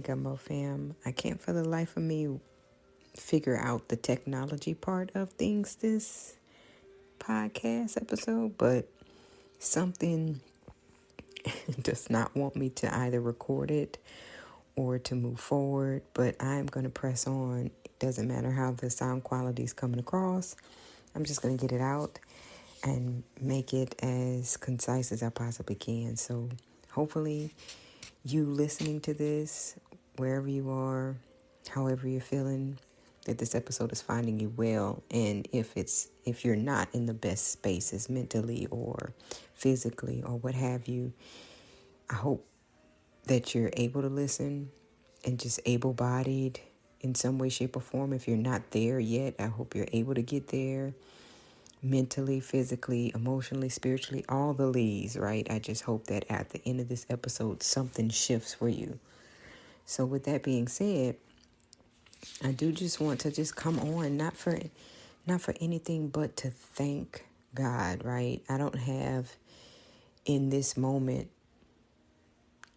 Gumbeaux Fam. I can't for the life of me figure out the technology part of things this podcast episode, but something does not want me to either record it or to move forward, but I'm going to press on. It doesn't matter how the sound quality is coming across. I'm just going to get it out and make it as concise as I possibly can. So hopefully you listening to this, wherever you are, however you're feeling, that this episode is finding you well. And if you're not in the best spaces mentally or physically or what have you, I hope that you're able to listen and just able-bodied in some way, shape, or form. If you're not there yet, I hope you're able to get there mentally, physically, emotionally, spiritually, all the leads, right? I just hope that at the end of this episode, something shifts for you. So with that being said, I do just want to just come on, not for anything but to thank God, right? I don't have in this moment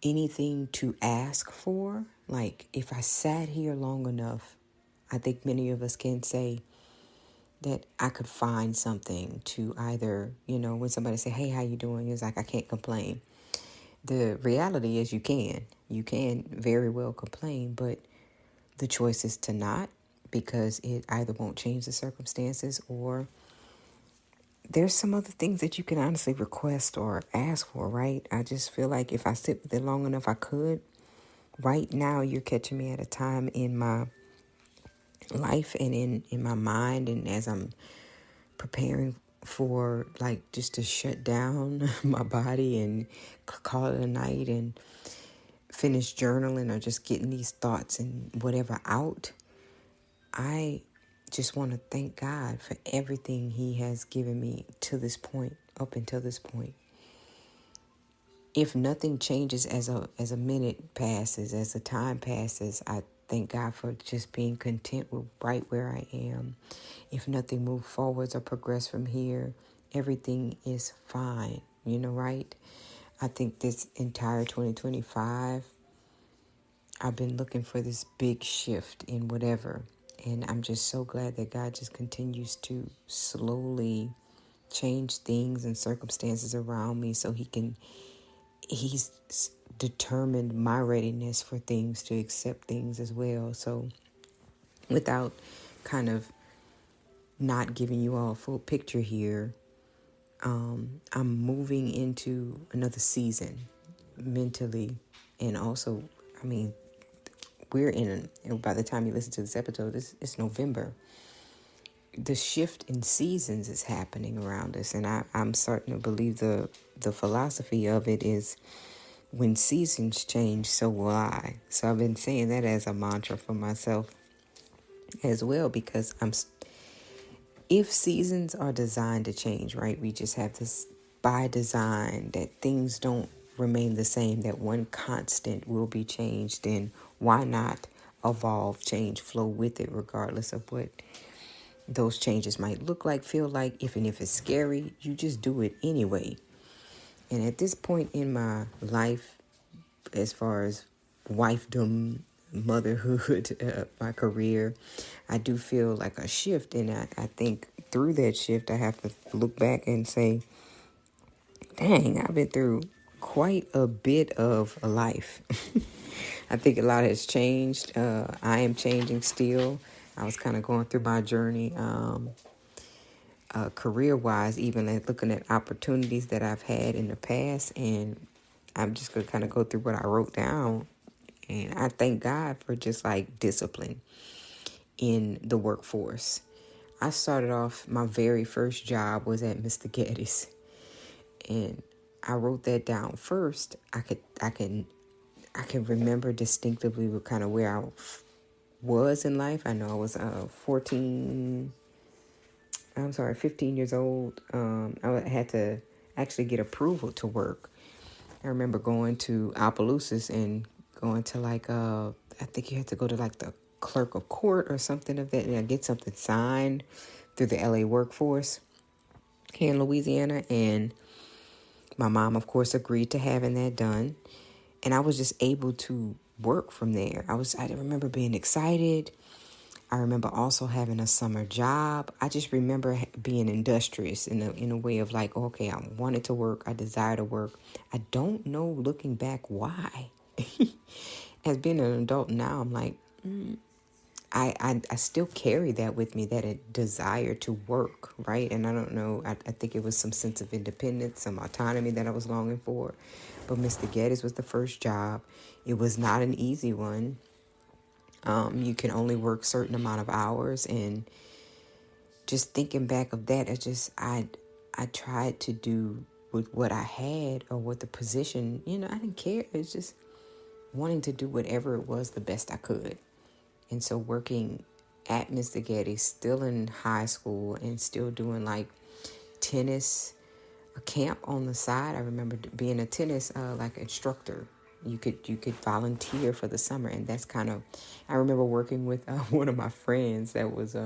anything to ask for. Like if I sat here long enough, I think many of us can say that I could find something to either, when somebody say, hey, how you doing? It's like, I can't complain. The reality is you can very well complain, but the choice is to not, because it either won't change the circumstances or there's some other things that you can honestly request or ask for, right? I just feel like if I sit with it long enough, I could. Right now, you're catching me at a time in my life and in my mind, and as I'm preparing for like just to shut down my body and call it a night and finish journaling or just getting these thoughts and whatever out, I just want to thank God for everything He has given me to this point, up until this point. If nothing changes as a minute passes, as the time passes, I thank God for just being content with right where I am. If nothing moves forwards or progress from here, everything is fine, right? I think this entire 2025, I've been looking for this big shift in whatever. And I'm just so glad that God just continues to slowly change things and circumstances around me so He's determined my readiness for things, to accept things as well. So without kind of not giving you all a full picture here, I'm moving into another season mentally. And also, we're and by the time you listen to this episode, it's November. The shift in seasons is happening around us. And I'm starting to believe the philosophy of it is, when seasons change, so will I. So I've been saying that as a mantra for myself as well, because if seasons are designed to change, right? We just have this by design that things don't remain the same, that one constant will be changed, then why not evolve, change, flow with it, regardless of what those changes might look like, feel like. If it's scary, you just do it anyway. And at this point in my life, as far as wifedom, motherhood, my career, I do feel like a shift. And I think through that shift, I have to look back and say, dang, I've been through quite a bit of a life. I think a lot has changed. I am changing still. I was kind of going through my journey career-wise, even looking at opportunities that I've had in the past, and I'm just going to kind of go through what I wrote down. And I thank God for just like discipline in the workforce. I started off, my very first job was at Mr. Getty's, and I wrote that down first. I can remember distinctively what kind of where I was in life. I know I was 15 years old. I had to actually get approval to work. I remember going to Opelousas and going to I think you had to go to like the clerk of court or something of that, and get something signed through the LA workforce here in Louisiana. And my mom, of course, agreed to having that done. And I was just able to work from there. I remember being excited. I remember also having a summer job. I just remember being industrious in a way of like, okay, I wanted to work. I desire to work. I don't know, looking back, why. As being an adult now, I'm like, I still carry that with me, that a desire to work, right? And I don't know, I think it was some sense of independence, some autonomy that I was longing for. But Mr. Geddes was the first job. It was not an easy one. You can only work certain amount of hours, and just thinking back of that, I tried to do with what I had or what the position, I didn't care. It's just wanting to do whatever it was the best I could. And so working at Mr. Getty, still in high school and still doing like tennis, a camp on the side. I remember being a tennis like instructor. You could volunteer for the summer, and that's kind of. I remember working with one of my friends that was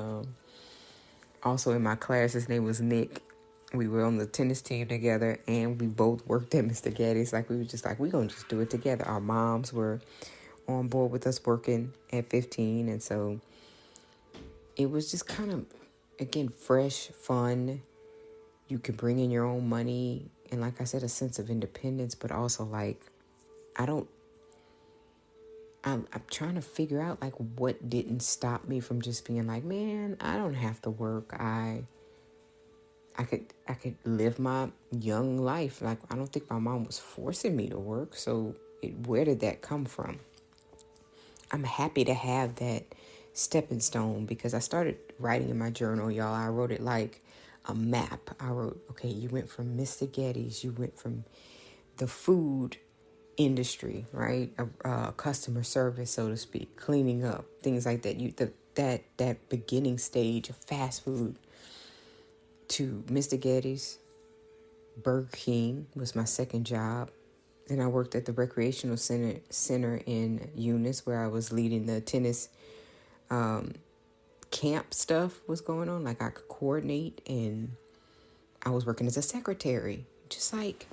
also in my class. His name was Nick. We were on the tennis team together, and we both worked at Mr. Getty's. Like, we were just like, we're gonna just do it together. Our moms were on board with us working at 15, and so it was just kind of, again, fresh, fun. You could bring in your own money, and like I said, a sense of independence, but also like, I'm trying to figure out like what didn't stop me from just being like, man, I don't have to work. I could live my young life. Like, I don't think my mom was forcing me to work. So where did that come from? I'm happy to have that stepping stone, because I started writing in my journal, y'all. I wrote it like a map. I wrote, okay, you went from Mr. Getty's, you went from the food industry, right? Customer service, so to speak, cleaning up, things like that. That beginning stage of fast food, to Mr. Getty's. Burger King was my second job. Then I worked at the recreational center in Eunice, where I was leading the tennis camp stuff was going on. Like, I could coordinate, and I was working as a secretary. Just like,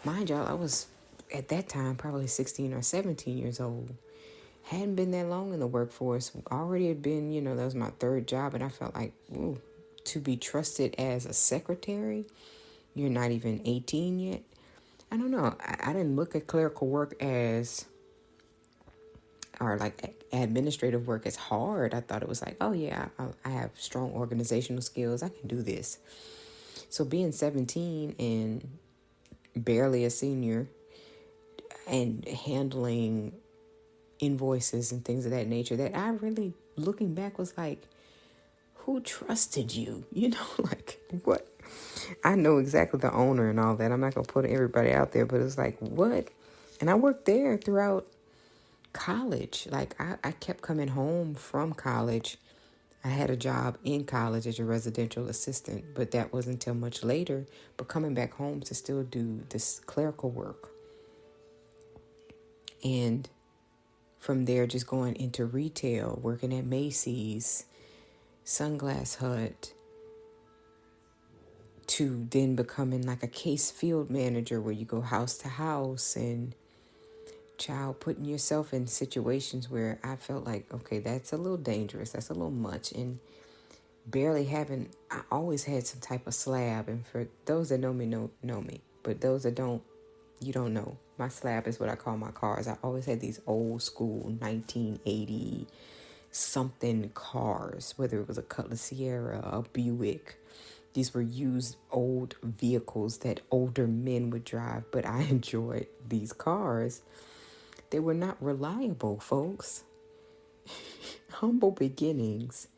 mind y'all, I was at that time probably 16 or 17 years old. Hadn't been that long in the workforce. Already had been, that was my third job, and I felt like, ooh, to be trusted as a secretary, you're not even 18 yet. I don't know. I didn't look at clerical work or like administrative work as hard. I thought it was like, oh yeah, I have strong organizational skills. I can do this. So being 17 and barely a senior and handling invoices and things of that nature, that I really, looking back, was like, who trusted you? Like, what? I know exactly the owner and all that. I'm not going to put everybody out there, but it's like, what? And I worked there throughout college. Like, I kept coming home from college. I had a job in college as a residential assistant, but that wasn't until much later. But coming back home to still do this clerical work. And from there, just going into retail, working at Macy's, Sunglass Hut, to then becoming like a case field manager, where you go house to house and putting yourself in situations where I felt like, okay, that's a little dangerous. That's a little much. And I always had some type of slab. And for those that know me, know me. But those that don't, you don't know. My slab is what I call my cars. I always had these old school 1980 something cars, whether it was a Cutlass Sierra, a Buick. These were used old vehicles that older men would drive, but I enjoyed these cars. They were not reliable, folks. Humble beginnings.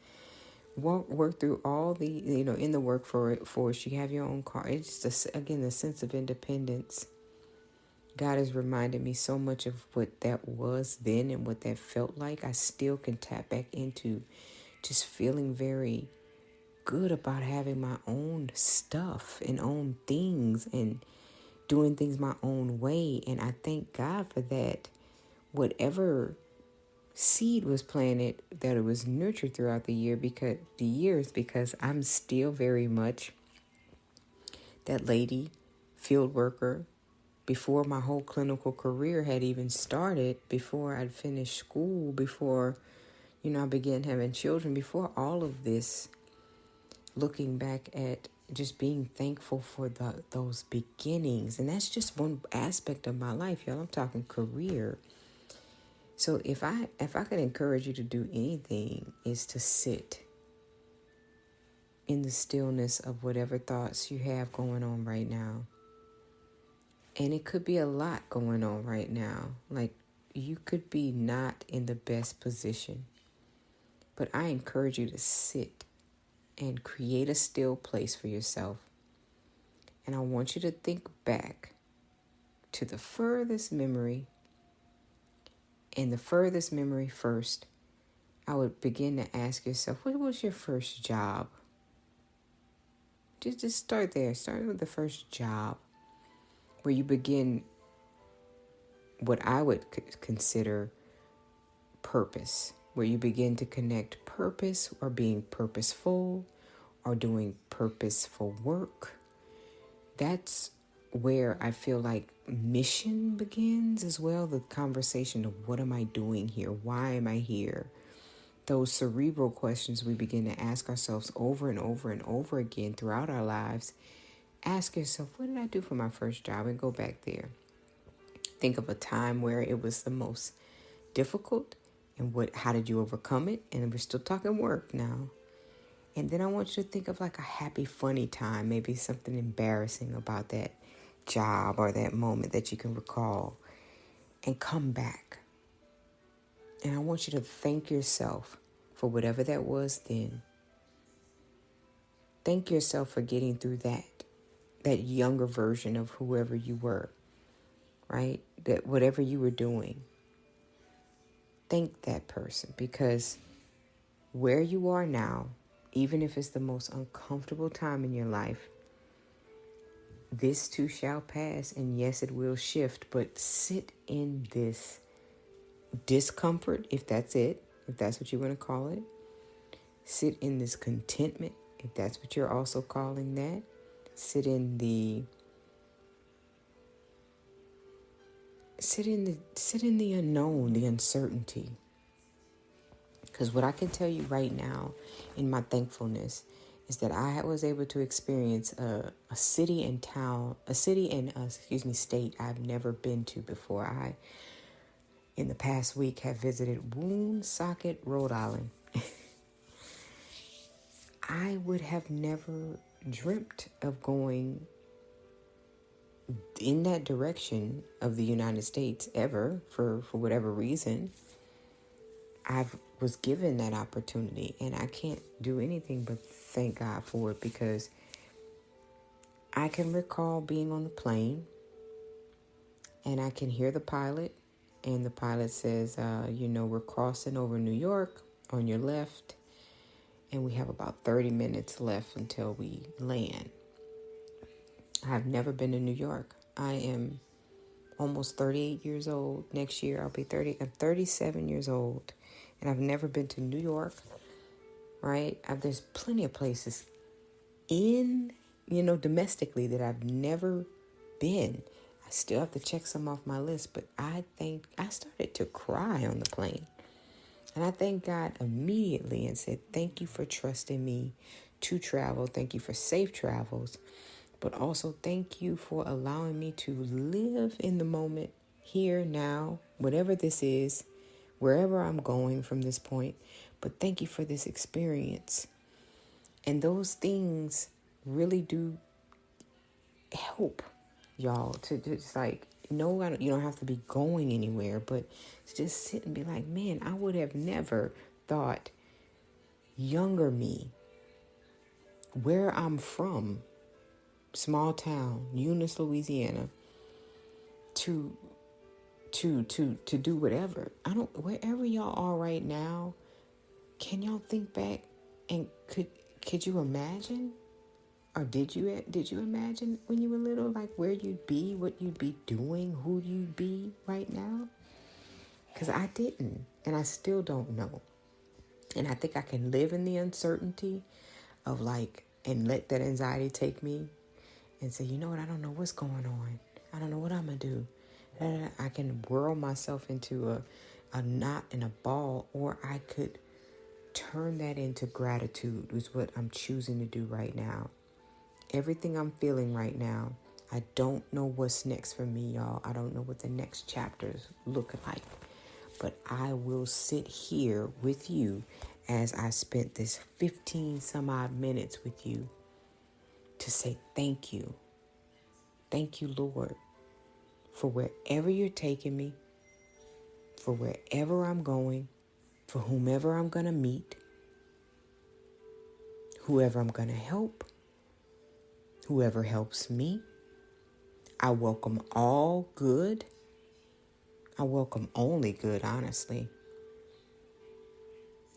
Work through all the, in the workforce, you have your own car. It's just, again, the sense of independence. God has reminded me so much of what that was then and what that felt like. I still can tap back into just feeling very good about having my own stuff and own things and doing things my own way. And I thank God for that. Whatever seed was planted, that it was nurtured throughout the years, because I'm still very much that lady, field worker, before my whole clinical career had even started, before I'd finished school, before, I began having children, before all of this, looking back at just being thankful for those beginnings. And that's just one aspect of my life, y'all. I'm talking career. So if I could encourage you to do anything, is to sit in the stillness of whatever thoughts you have going on right now. And it could be a lot going on right now. Like, you could be not in the best position. But I encourage you to sit and create a still place for yourself. And I want you to think back to the furthest memory. And the furthest memory first, I would begin to ask yourself, what was your first job? Just start there. Start with the first job, where you begin what I would consider purpose, where you begin to connect purpose, or being purposeful, or doing purposeful work. That's where I feel like mission begins as well. The conversation of, what am I doing here? Why am I here? Those cerebral questions we begin to ask ourselves over and over and over again throughout our lives. Ask yourself, what did I do for my first job? And go back there. Think of a time where it was the most difficult, and how did you overcome it? And we're still talking work now. And then I want you to think of like a happy, funny time, maybe something embarrassing about that job or that moment that you can recall, and come back. And I want you to thank yourself for whatever that was then. Thank yourself for getting through that younger version of whoever you were, right? That whatever you were doing. Thank that person, because where you are now, even if it's the most uncomfortable time in your life, this too shall pass, and yes, it will shift, but sit in this discomfort, if that's it, if that's what you want to call it. Sit in this contentment, if that's what you're also calling that. Sit in the unknown, the uncertainty. Because what I can tell you right now in my thankfulness is that I was able to experience a city and state I've never been to before. I, in the past week, have visited Woonsocket, Rhode Island. I would have never dreamt of going in that direction of the United States ever, for whatever reason. I was given that opportunity, and I can't do anything but thank God for it, because I can recall being on the plane, and I can hear the pilot, and the pilot says, we're crossing over New York on your left, and we have about 30 minutes left until we land. I've never been to New York. I am almost 38 years old. Next year I'll be 30. I'm 37 years old, and I've never been to New York, right? There's plenty of places domestically that I've never been. I still have to check some off my list, but I started to cry on the plane. And I thanked God immediately and said, thank you for trusting me to travel. Thank you for safe travels. But also thank you for allowing me to live in the moment, here, now, whatever this is, wherever I'm going from this point. But thank you for this experience. And those things really do help y'all to just you don't have to be going anywhere, but to just sit and be like, man, I would have never thought younger me, where I'm from, small town, Eunice, Louisiana, to do whatever. Wherever y'all are right now, can y'all think back and could you imagine? Or did you imagine when you were little, like where you'd be, what you'd be doing, who you'd be right now? Because I didn't, and I still don't know. And I think I can live in the uncertainty of and let that anxiety take me and say, you know what, I don't know what's going on. I don't know what I'm going to do. I can whirl myself into a knot and a ball, or I could turn that into gratitude, is what I'm choosing to do right now. Everything I'm feeling right now, I don't know what's next for me, y'all. I don't know what the next chapters look like. But I will sit here with you as I spent this 15 some odd minutes with you to say thank you. Thank you, Lord, for wherever you're taking me, for wherever I'm going, for whomever I'm going to meet, whoever I'm going to help, whoever helps me. I welcome all good. I welcome only good, honestly.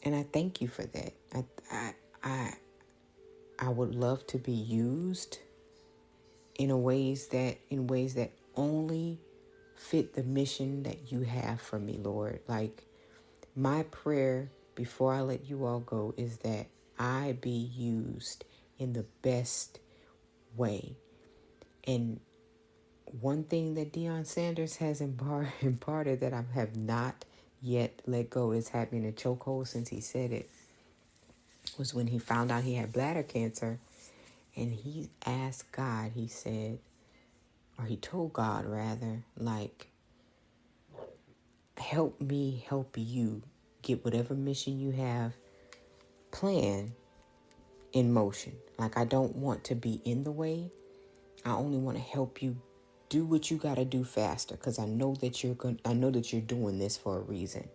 And I thank you for that. I would love to be used in ways that only fit the mission that you have for me, Lord. Like, my prayer before I let you all go is that I be used in the best way. And one thing that Deion Sanders has imparted that I have not yet let go is having a chokehold since he said it, was when he found out he had bladder cancer. And he asked God, he said, or he told God rather, like, help me help you get whatever mission you have planned in motion. Like, I don't want to be in the way. I only want to help you do what you got to do faster, because I know that you're doing this for a reason.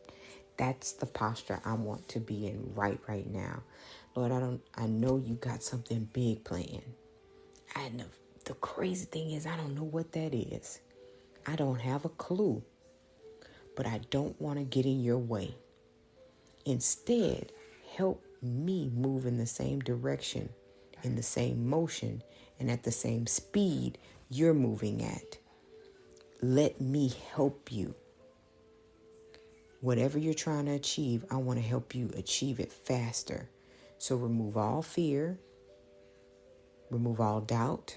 That's the posture I want to be in right now. Lord, I know you got something big planned. The crazy thing is, I don't know what that is. I don't have a clue, but I don't want to get in your way. Instead, help me move in the same direction, in the same motion, and at the same speed you're moving at. Let me help you. Whatever you're trying to achieve, I want to help you achieve it faster. So remove all fear, remove all doubt,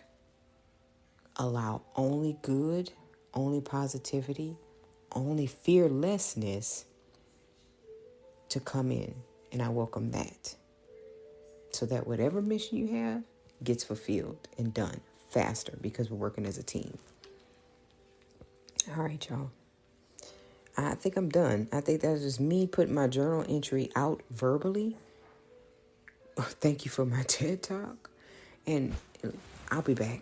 allow only good, only positivity, only fearlessness to come in. And I welcome that. So that whatever mission you have gets fulfilled and done faster, because we're working as a team. All right, y'all. I think I'm done. I think that's just me putting my journal entry out verbally. Thank you for my TED Talk. And I'll be back.